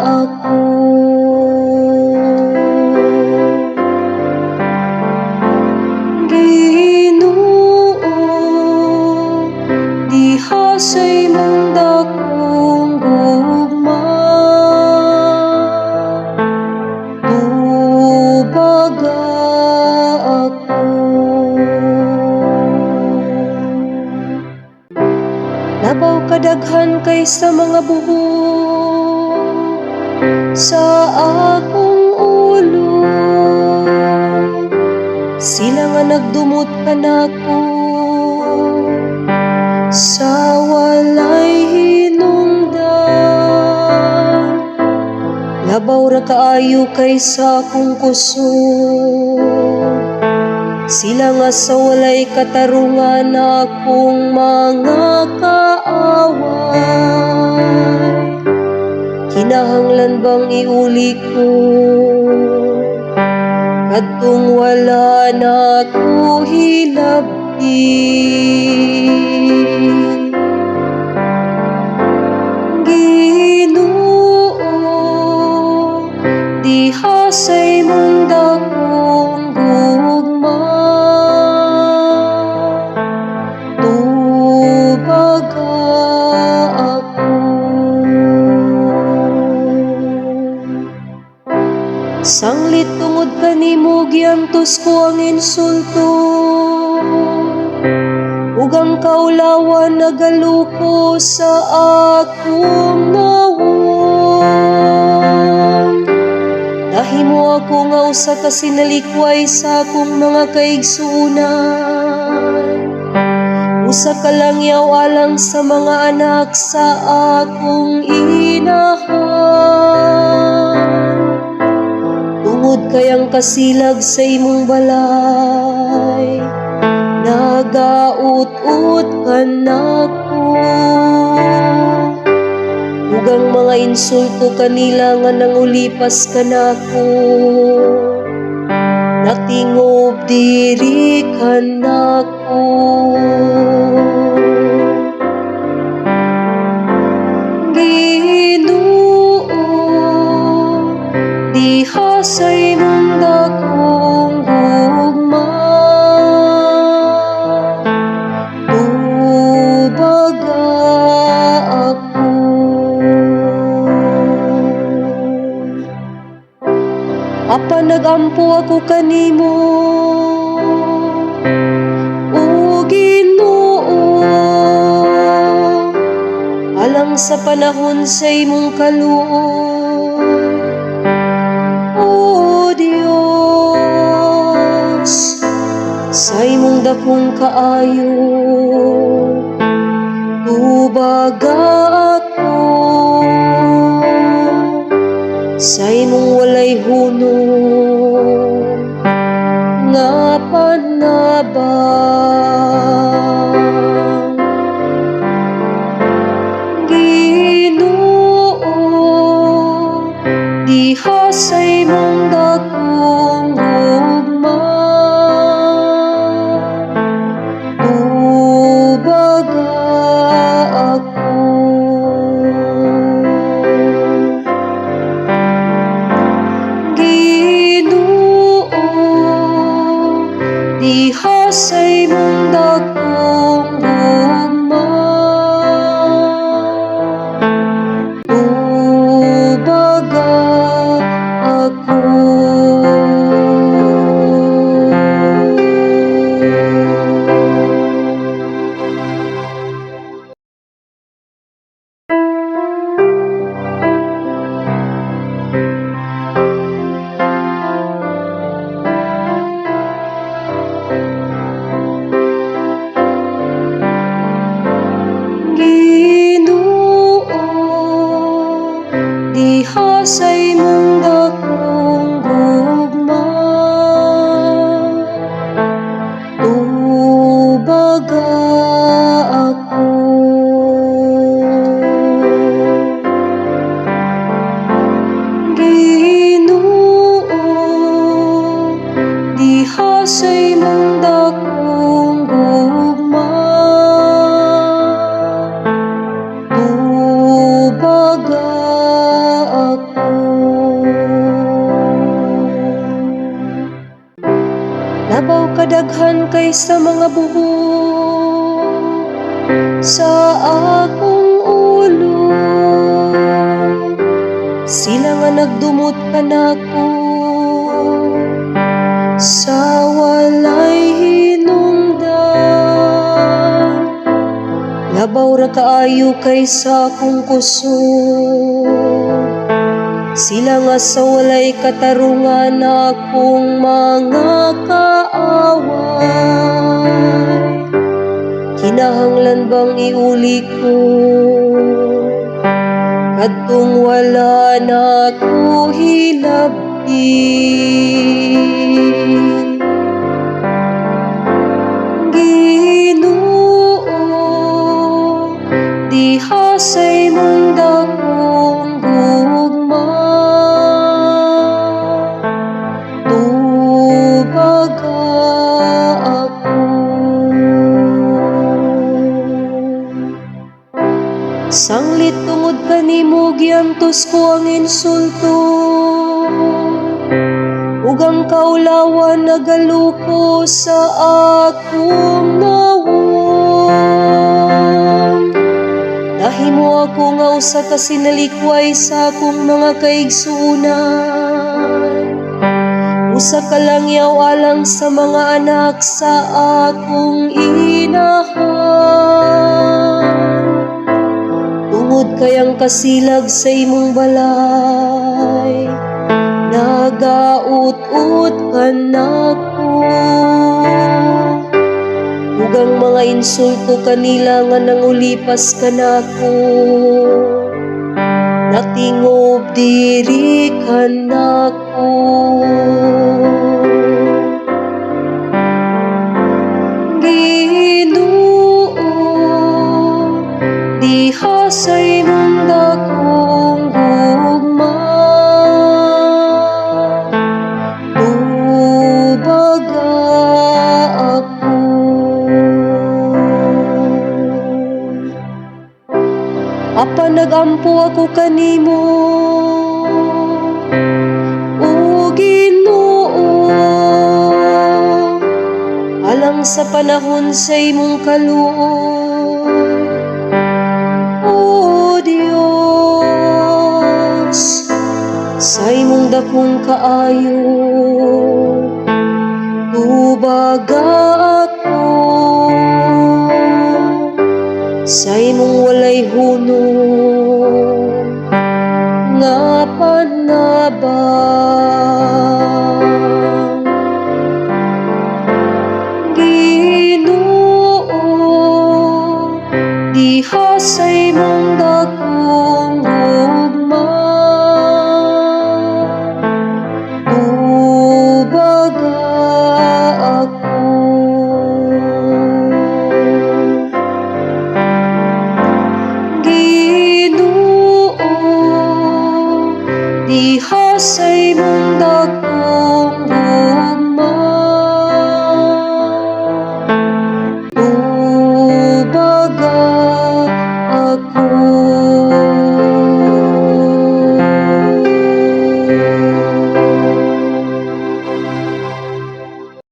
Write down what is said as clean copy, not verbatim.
ako. Ginoo, diha sa imong dakong gugma, tubaga ako. Labaw kadaghan kaysa mga buhok sa akong ulo, sila nga nagdumot kanako sa walay hinungdan. Labaw ra kaayo kaysa akong kusog, sila nga sa walay katarungan akong mga kaaway. Kinahanglan bang iuli ko kadtong wala na ko hilabti? Ginoo, diha sa imong dakong gugma, tubaga ako. Sanglit tungod kanimo giantos ko ang insulto, ug ang kaulawan nagaluko sa akong nawong. Nahimo ako nga usa ka sinalikway sa akong mga kaigsuonan, usa ka langyaw alang sa mga anak sa akong inahan. Tungod kayang kasilag sa imong balay, nagaut-ut ka nako, ug ang mga insulto kanila nga nangulipas ka nako, natingob diri ka nako. Ginoo, diha sa imong dakong gugma, tubaga ako. Apan nagampo ako kanimo, o Ginoo, alang sa panahon sa imong kaluoy. O Dios, sa imong dakong kaayo, tubaga ako. Sa imong walay hunong nga panabang. Ginoo, diha sa imong dakong gugma, tubaga ako. Ginoo, diha sa imong dakong gugma, tubaga ako. Ginoo, diha sa imong dakong gugma, tubaga ako. Ginoo, diha sa imong dakong gugma, tubaga kadaghan kaysa mga buhok sa akong ulo. Sila nga nagdumot kanako sa walay hinungdan. Labaw ra kaayo kaysa akong kusog. Sila nga sa walay katarungan akong mga kaaway. Kinahanglan bang iuli ko kadtong wala na ko hilabdi. Ginoo, diha sa imong dakong gugma, tubaga ako. Sanglit tungod kanimo giantos ko ang insulto, ug ang kaulawan nagaluko sa akong nawong. Nahimo ako nga usa ka sinalikway sa akong mga kaigsuonan, usa ka langyaw alang sa mga anak sa akong inahan. Tungod kayang kasilag sa imong balay, nagaut-ut ka nako. Ug ang mga insulto kanila nga nangulipas ka nako, natingob diri ka nako. Ginoo, diha sa imong dakong gugma, tubaga ako. Apan nagampo ako kanimo, o Ginoo, alang sa panahon sa imong kaluoy. O Dios, sa imong dakong kaayo, tubaga ako. Sa imong walay hunong nga panabang. Ginoo, diha sa imong dakong gugma, tubaga ako. Ginoo, diha sa imong dakong